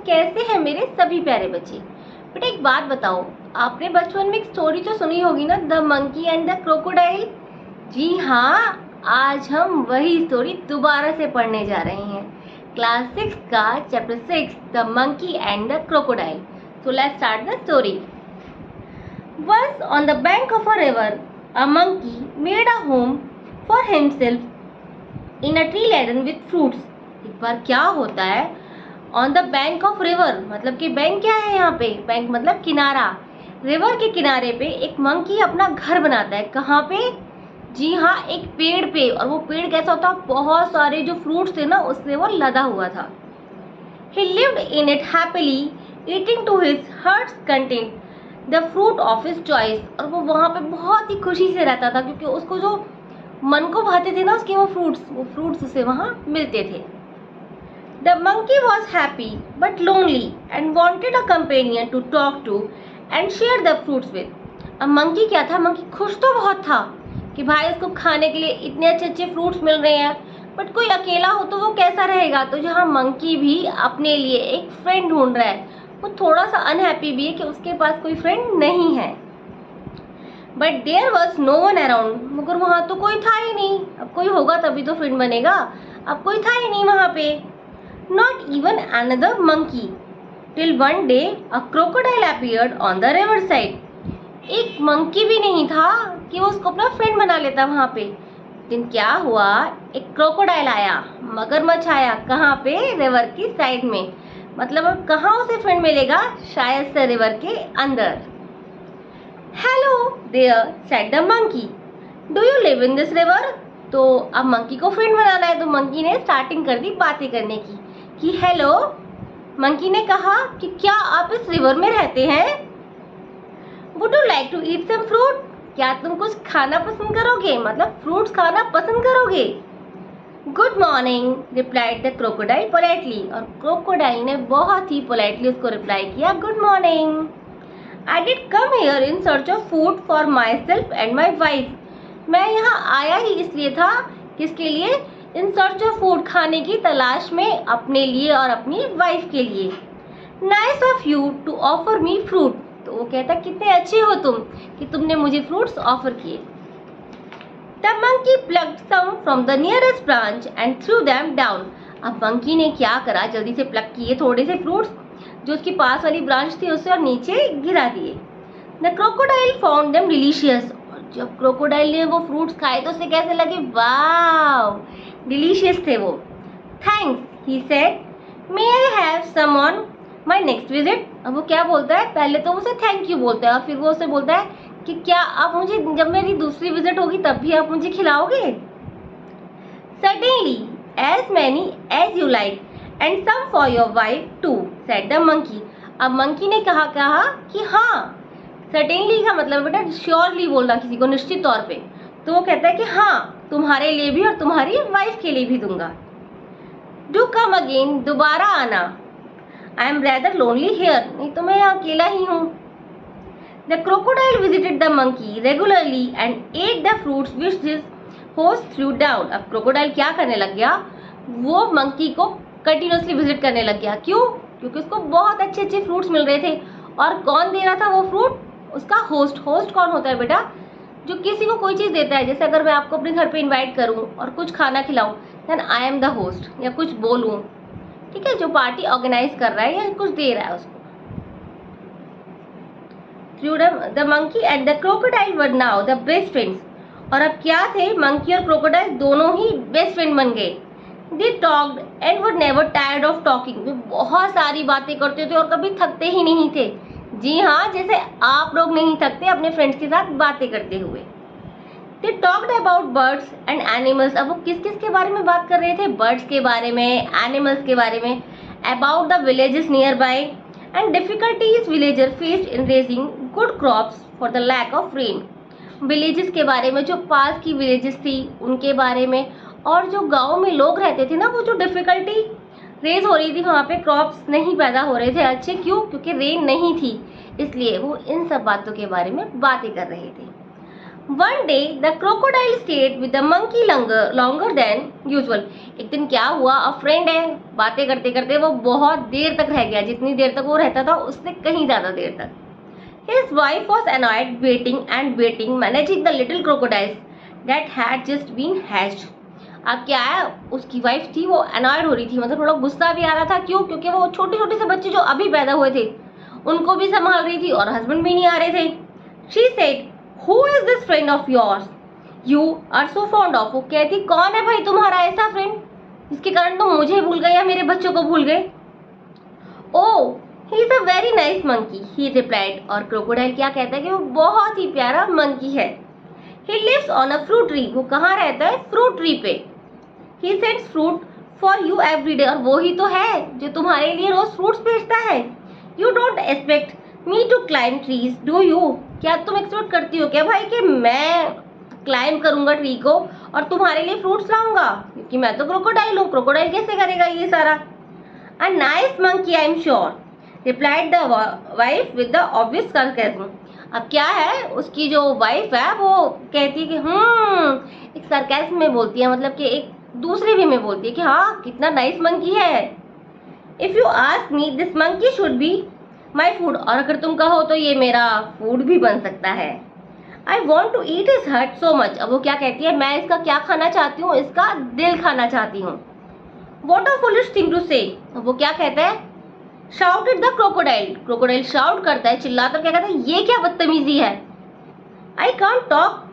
कैसे हैं मेरे सभी प्यारे बच्चे। बेटा एक बात बताओ, आपने बचपन में एक स्टोरी तो सुनी होगी ना, the monkey and the crocodile. जी हाँ, आज हम वही स्टोरी दोबारा से पढ़ने जा रहे हैं। क्लास 6 का chapter 6, the monkey and the crocodile. So let's start the story. Once on the bank of a river, a monkey made a home for himself in a tree laden with fruits. एक बार क्या होता है, on the bank of river मतलब कि bank क्या है यहाँ पे, बैंक मतलब किनारा। रिवर के किनारे पे एक मंकी अपना घर बनाता है। कहाँ पे? जी हाँ, एक पेड़ पे। और वो पेड़ कैसा होता है, बहुत सारे जो फ्रूट्स थे ना उससे वो लदा हुआ था। He lived in it happily, eating to his heart's content the fruit of his choice. और वो वहाँ पे बहुत ही खुशी से रहता था क्योंकि उसको जो मन को भाते थे ना उसके वो फ्रूट्स उसे वहाँ मिलते थे। The monkey was happy but lonely and wanted a companion to talk to and share the fruits with. अब मंकी क्या था, मंकी खुश तो बहुत था कि भाई उसको खाने के लिए इतने अच्छे अच्छे फ्रूट्स मिल रहे हैं, बट कोई अकेला हो तो वो कैसा रहेगा। तो जहाँ मंकी भी अपने लिए एक फ्रेंड ढूंढ रहा है, वो थोड़ा सा अनहैप्पी भी है कि उसके पास कोई फ्रेंड नहीं है। But there was no one around, मगर वहाँ तो कोई था ही नहीं। अब कोई होगा तभी तो फ्रेंड बनेगा, अब कोई था ही नहीं वहाँ पे। Not even another monkey, till one day a crocodile appeared on the river side. एक मंकी भी नहीं था कि वो उसको अपना फ्रेंड बना लेता वहाँ पे। लेकिन क्या हुआ, एक क्रोकोडाइल आया, मगरमच्छ आया। कहाँ पे? रिवर की साइड में। मतलब अब कहाँ उसे फ्रेंड मिलेगा, शायद से रिवर के अंदर। Hello there said the monkey, do you live in this river. तो अब मंकी को फ्रेंड बनाना है, तो मंकी ने स्टार्टिंग कर दी बातें करने की कि हेलो। मंकी ने कहा कि क्या आप इस रिवर में रहते हैं। Would you like to eat some fruit, क्या तुम कुछ खाना पसंद करोगे, मतलब फ्रूट्स खाना पसंद करोगे। Good morning replied the crocodile politely, और क्रोकोडाइल ने बहुत ही पोलाइटली उसको रिप्लाई किया, good morning. I did come here in search of food for my self and my wife. मैं यहाँ आया ही इसलिए था, किसके लिए, इन सर्च ऑफ फूड, खाने की तलाश में, अपने लिए और अपनी वाइफ के लिए। Nice of you to offer me fruit, तो वो कहता कितने अच्छे हो तुम कि तुमने मुझे फ्रूट्स ऑफर किए। The monkey plucked some from the nearest branch and threw them down. अब मंकी ने क्या करा, जल्दी से प्लक किए थोड़े से फ्रूट्स जो उसकी पास वाली ब्रांच थी उससे, और नीचे गिरा दिए। The crocodile found them delicious, और जब क्रोकोडाइल ने वो फ्रूट्स खाए तो उसे कैसे लगे, वाव डिलीशियस थे वो। Thanks he said, may I have some on my next visit. अब वो क्या बोलता है, पहले तो उसे थैंक यू बोलता है और फिर वो उसे बोलता है कि क्या आप मुझे, जब मेरी दूसरी विजिट होगी तब भी आप मुझे खिलाओगे। Certainly as many as you like and some for your wife too said the monkey. अब मंकी ने कहा कि हाँ, सर्टेनली का मतलब बेटा श्योरली बोलना किसी को, निश्चित तौर पे। तो वो कहता है कि हाँ, तुम्हारे लिए भी और तुम्हारी वाइफ के लिए भी दूंगा। डू कम अगेन, दोबारा आना। I am rather lonely here, नहीं तो मैं यहाँ अकेला ही हूँ। The crocodile visited the monkey regularly and at the fruits which his host through down. अब क्रोकोडाइल क्या करने लग गया, वो मंकी को कंटिन्यूसली विजिट करने लग गया। क्यों? क्योंकि उसको बहुत अच्छे अच्छे फ्रूट्स मिल रहे थे। और कौन दे रहा था वो फ्रूट, उसका होस्ट। होस्ट कौन होता है बेटा, जो किसी को कोई चीज़ देता है। जैसे अगर मैं आपको अपने घर पे इनवाइट करूं और कुछ खाना खिलाऊं, then I am the host, या कुछ बोलूं, ठीक है, जो पार्टी ऑर्गेनाइज कर रहा है या कुछ दे रहा है उसको। The monkey and the crocodile were now the best friends. और अब क्या थे, मंकी और क्रोकोडाइल दोनों ही बेस्ट फ्रेंड बन गए। They talked and were never tired of talking, वे बहुत सारी बातें करते थे और कभी थकते ही नहीं थे। जी हाँ, जैसे आप लोग नहीं थकते अपने फ्रेंड्स के साथ बातें करते हुए। They talked about birds and animals. अब वो किस किस के बारे में बात कर रहे थे, बर्ड्स के बारे में, एनिमल्स के बारे में। About the villages nearby and difficulties villager faced in raising good crops for the lack of rain. Villages के बारे में, जो पास की विलेजेस थी उनके बारे में, और जो गाँव में लोग रहते थे ना, वो जो डिफिकल्टी रेज हो रही थी वहाँ पे, क्रॉप्स नहीं पैदा हो रहे थे अच्छे। क्यों? क्योंकि रेन नहीं थी, इसलिए वो इन सब बातों के बारे में बातें कर रहे थे। One day the crocodile stayed with the monkey longer than usual. एक दिन क्या हुआ, फ्रेंड है, बातें करते करते वो बहुत देर तक रह गया, जितनी देर तक वो रहता था उससे कहीं ज्यादा देर तक. His wife was annoyed, waiting, managing the little crocodiles that had just been hatched. अब क्या है, उसकी वाइफ थी वो अनॉयड हो रही थी, मतलब थोड़ा गुस्सा भी आ रहा था. क्यों? क्योंकि वो छोटे छोटे से बच्चे जो अभी पैदा हुए थे उनको भी संभाल रही थी और हस्बैंड भी नहीं आ रहे थे. She said, Who is this friend of yours? You are so fond of. वो कहती, कौन है भाई तुम्हारा ऐसा फ्रेंड जिसके कारण तुम मुझे भूल गए या मेरे बच्चों को भूल गए? Oh, he is a very nice monkey, he replied. और क्रोकोडाइल क्या कहता है कि वो बहुत ही प्यारा मंकी है. He lives on a fruit tree. वो कहाँ रहता है? फ्रूट ट्री पे. He sends fruit for you every day. और वो ही तो है जो तुम्हारे लिए रोज फ्रूट्स भेजता है. You don't expect me to climb trees, do you? क्या तुम एक्सपेक्ट करती हो क्या भाई कि मैं क्लाइंब करूंगा ट्री को और तुम्हारे लिए फ्रूट्स लाऊंगा? क्योंकि मैं तो क्रोकोडाइल हूँ. क्रोकोडाइल कैसे करेगा ये सारा? A nice monkey, I am sure, replied the wife with the obvious sarcasm. अब क्या है, उसकी जो वाइफ है वो कहती है कि एक sarcasm में बोलती है, मतलब कि एक दूसरे वे में बोलती है कि हाँ कितना नाइस मंकी है. If you ask me, this monkey should be my food. और अगर तुम कहो तो ये मेरा फूड भी बन सकता है. I want to eat his heart so much. अब वो क्या कहती है, मैं इसका क्या खाना चाहती हूँ? इसका दिल खाना चाहती हूँ. What a foolish thing to say. अब वो क्या कहता है? Shouted the crocodile. Crocodile shout करता है, चिल्लाता है, क्या कहता है, ये क्या बदतमीजी है? I can't talk.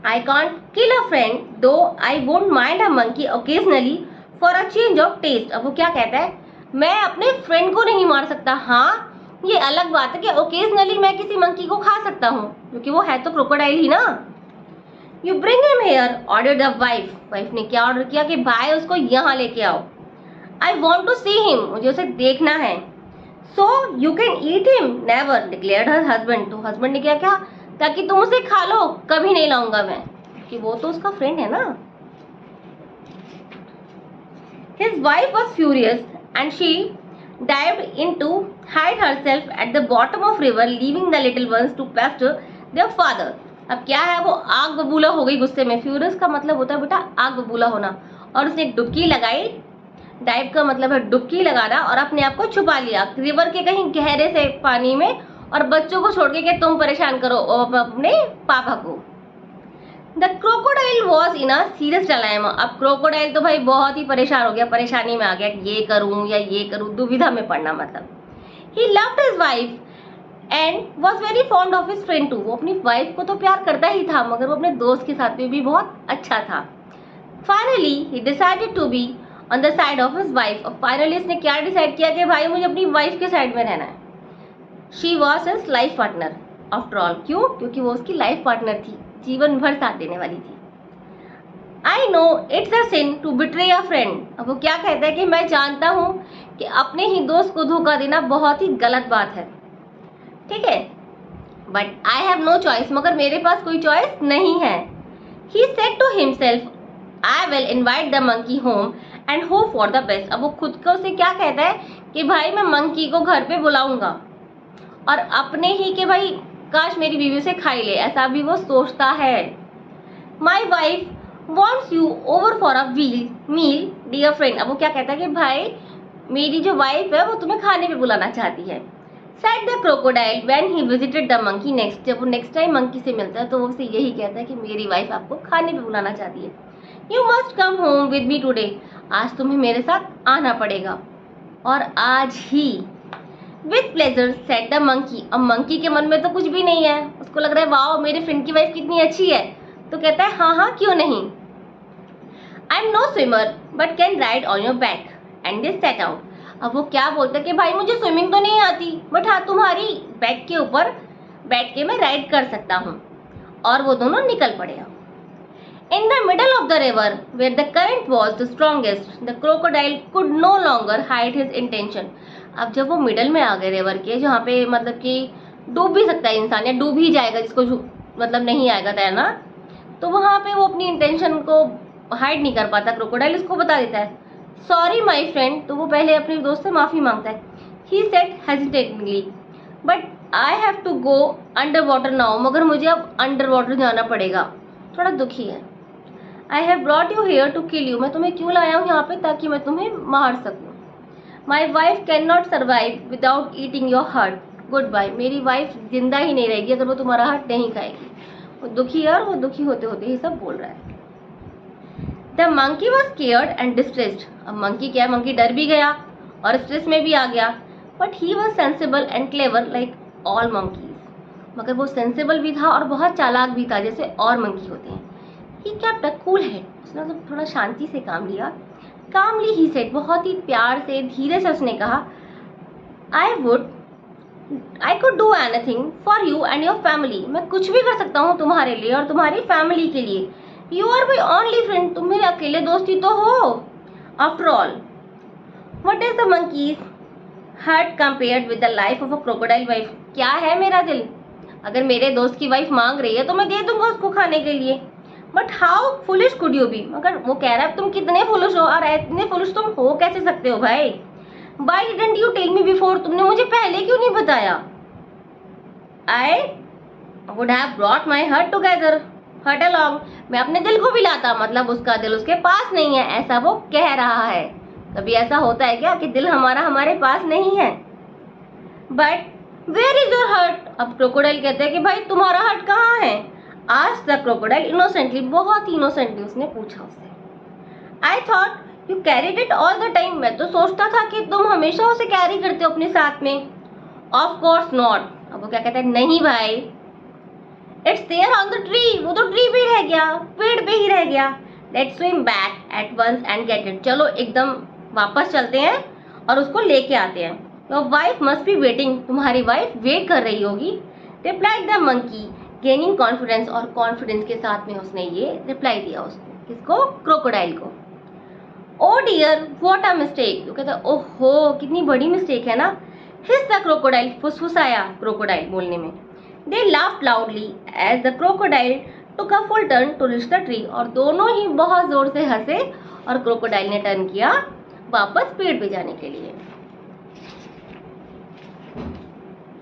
I can't kill a friend, though I won't mind a monkey occasionally for a change of taste. अब वो क्या कहता है, मैं अपने फ्रेंड को नहीं मार सकता. हाँ ये अलग बात है कि ओकेजनली मैं किसी मंकी को खा सकता हूँ, क्योंकि वो है तो क्रोकोडाइल ही ना. You bring him hair, order the wife. Wife ने क्या ऑर्डर किया कि भाई उसको यहाँ लेके आओ. I want to see him, मुझे उसे देखना है. So you can eat him never, declared her husband. तो हस्बैंड ने क्या कहा, ताकि तुम उसे खा लो, कभी नहीं लाऊंगा मैं, कि वो तो उसका फ्रेंड है ना. His wife was furious and she dived in to hide herself at the bottom of river, leaving the little ones to pester their father. अब क्या है, वो आग बबूला हो गई गुस्से में. फ्यूरियस का मतलब होता है बेटा आग बबूला होना. और उसने डुबकी लगाई. डाइव का मतलब है डुबकी लगाना, और अपने आप को छुपा लिया रिवर के कहीं गहरे से पानी में, और बच्चों को छोड़ के कि तुम परेशान करो अपने पापा को. The crocodile was in a serious dilemma. अब क्रोकोडाइल तो भाई बहुत ही परेशान हो गया, परेशानी में आ गया, ये करूं या ये करूं, दुविधा में पड़ना. मतलब he loved his wife and was very fond of his friend too. वो अपनी वाइफ को तो प्यार करता ही था, मगर वो अपने दोस्त के साथ में भी बहुत अच्छा था. Finally he decided to be on the side of his wife. और फाइनली इसने क्या डिसाइड किया कि भाई मुझे अपनी वाइफ के साइड में रहना है. She was his life partner after all. क्यों? क्योंकि वो उसकी लाइफ पार्टनर थी, जीवन भर साथ देने वाली थी. I know it's a sin to betray a friend. अब वो क्या कहता है कि मैं जानता हूँ कि अपने ही दोस्त को धोखा देना बहुत ही गलत बात है, ठीक है, but I have no choice, मगर मेरे पास कोई चॉइस नहीं है. He said to himself, I will invite the monkey home and hope for the best. अब वो खुद को से क्या कहता है कि भाई मैं मंकी को घर पे बुलाऊंगा और अपने ही के भाई काश मेरी बीवी से खाई ले, ऐसा भी वो सोचता है. My wife wants you over for a meal dear friend. अब वो क्या कहता है कि भाई मेरी जो वाइफ है वो तुम्हें खाने पे बुलाना चाहती है. Said the crocodile when he visited the monkey next. जब वो नेक्स्ट टाइम मंकी से मिलता है तो वो उसे यही कहता है कि मेरी वाइफ आपको खाने पे बुलाना चाहती है. You must come home with me today. आज तुम्हें मेरे साथ आना पड़ेगा, और आज ही. With pleasure said the monkey. अब मंकी के मन में तो कुछ भी नहीं है, उसको लग रहा है वाओ मेरे फ्रेंड की वाइफ कितनी अच्छी है, तो कहता है हाँ क्यों नहीं. I am no swimmer but can ride on your back and they set out. अब वो क्या बोलता है कि भाई मुझे स्विमिंग तो नहीं आती, बट हाँ तुम्हारी बैक के ऊपर बैठ के मैं राइड कर सकता हूँ. और वो दोनों निकल पड़े. In the middle of the river, where the current was the strongest, the crocodile could no longer hide his intention. अब जब वो मिडल में आ गए रिवर के, जहाँ पे मतलब कि डूब भी सकता है इंसान, या डूब ही जाएगा जिसको मतलब नहीं आएगा तैरना, तो वहाँ पे वो अपनी इंटेंशन को हाइड नहीं कर पाता. क्रोकोडाइल उसको बता देता है सॉरी माई फ्रेंड. तो वो पहले अपने दोस्त से माफ़ी मांगता है. He said hesitatingly but I have to go under water now, मगर मुझे अब अंडर वाटर जाना पड़ेगा, थोड़ा दुखी है। I have brought you here to kill you, मैं तुम्हें क्यों लाया हूँ यहाँ पे, ताकि मैं तुम्हें मार सकूँ। My wife can not survive without eating your heart, goodbye, मेरी वाइफ जिंदा ही नहीं रहेगी अगर वो तुम्हारा हार्ट नहीं खाएगी। वो दुखी है और वो दुखी होते होते ही सब बोल रहा है। The monkey was scared and distressed, अब मंकी क्या है, मंकी डर भी गया और स्ट्रेस में भी आ गया। But he was sensible and clever like all monkeys, मगर वो सेंसिबल भी था और बहुत चालाक भी था जैसे और मंकी होते हैं। He kept a cool head, उसने मतलब थोड़ा शांति से काम लिया। कामली ही सेड, बहुत ही प्यार से धीरे से उसने कहा, I could do anything for you and your family, मैं कुछ भी कर सकता हूँ तुम्हारे लिए और तुम्हारी फैमिली के लिए। You are my only friend, तुम मेरे अकेले दोस्ती तो हो। After all what is the monkey's heart compared with the life of a crocodile wife, क्या है मेरा दिल, अगर मेरे दोस्त की वाइफ मांग रही है तो मैं दे दूंगा उसको खाने के लिए। But how foolish could you be, मगर वो कह रहा है तुम कितने फुलिश हो, और इतने फुलिश तुम हो कैसे सकते हो भाई। Why didn't you tell me before, तुमने मुझे पहले क्यों नहीं बताया। I would have brought my heart together, heart along, मैं अपने दिल को भी लाता, मतलब उसका दिल उसके पास नहीं है, ऐसा वो कह रहा है। कभी ऐसा होता है क्या कि दिल हमारा हमारे पास नहीं है। But where is your heart, अब क्रोकोडाइल कहते हैं कि भाई तुम्हारा हार्ट कहाँ है। Asked the crocodile innocently, बहुत ही इनोसेंटली उसने पूछा उससे। I thought you carried it all the time, मैं तो सोचता था कि तुम हमेशा उसे कैरी करते हो अपने साथ में। Of course not, अब वो क्या कहता है, नहीं भाई। It's there on the tree, वो तो ट्री पे ही रह गया, पेड़ पे ही रह गया। Let's swim back at once and get it, चलो एकदम वापस चलते हैं और उसको लेके आते हैं। Your wife must be waiting, तुम्हारी वाइफ वेट कर रही होगी। Replied the monkey, gaining confidence, और कॉन्फिडेंस के साथ में उसने ये रिप्लाई दिया उसको, किसको, क्रोकोडाइल को। Oh dear what a mistake, वो कहता ओहो कितनी बड़ी मिस्टेक है ना। हिस द क्रोकोडाइल, फुसफुसाया क्रोकोडाइल बोलने में। They laughed loudly as the crocodile took a full turn to reach the tree, और दोनों ही बहुत जोर से हंसे और क्रोकोडाइल ने टर्न किया वापस पेड़ पे जाने के लिए।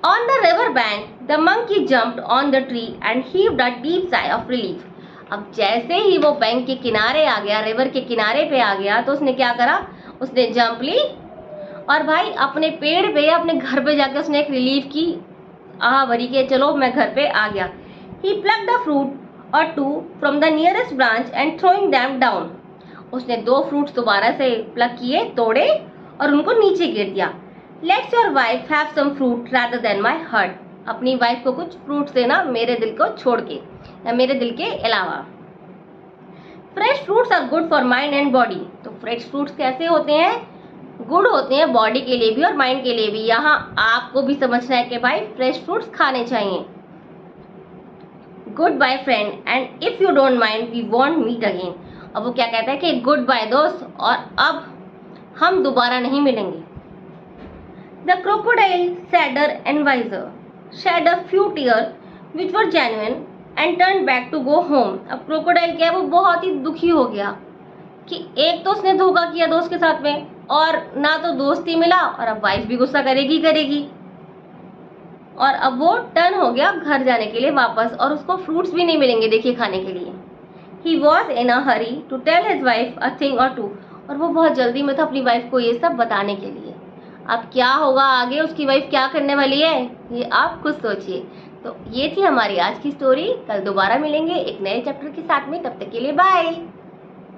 On the river bank the monkey jumped on the tree and heaved a deep sigh of relief, अब जैसे ही वो बैंक के किनारे आ गया, रिवर के किनारे पे आ गया, तो उसने क्या करा, उसने जंप ली और भाई अपने पेड़ पे, अपने घर पे जाके उसने एक रिलीफ की आह भरी के चलो मैं घर पे आ गया। He plucked a fruit or two from the nearest branch and throwing them down, उसने 2 फ्रूट्स दोबारा से प्लक किए, तोड़े और उनको नीचे गिर दिया। Let's your wife have some fruit rather than my heart, अपनी वाइफ को कुछ फ्रूट्स देना मेरे दिल को छोड़ के, या मेरे दिल के अलावा। Fresh fruits are good for mind and body, तो फ्रेश फ्रूट्स कैसे होते हैं, गुड होते हैं बॉडी के लिए भी और माइंड के लिए भी। यहाँ आपको भी समझना है कि भाई फ्रेश फ्रूट्स खाने चाहिए। Goodbye friend and if you don't mind we won't meet again, अब वो क्या कहता है कि गुड बाय दोस्त, और अब हम दोबारा नहीं मिलेंगे। The crocodile sadder and wiser shed a few tears which were genuine and turned back to go home, अब क्रोकोडाइल क्या है, वो बहुत ही दुखी हो गया कि एक तो उसने धोखा किया दोस्त के साथ में, और ना तो दोस्त ही मिला, और अब वाइफ भी गुस्सा करेगी, और अब वो टर्न हो गया घर जाने के लिए वापस, और उसको फ्रूट्स भी नहीं मिलेंगे देखिए खाने के लिए। He was in a hurry to tell his wife a thing or two, और वो बहुत जल्दी में था अपनी वाइफ को ये सब बताने के लिए। अब क्या होगा आगे, उसकी वाइफ क्या करने वाली है, ये आप खुद सोचिए। तो ये थी हमारी आज की स्टोरी, कल दोबारा मिलेंगे एक नए चैप्टर के साथ में, तब तक के लिए बाय।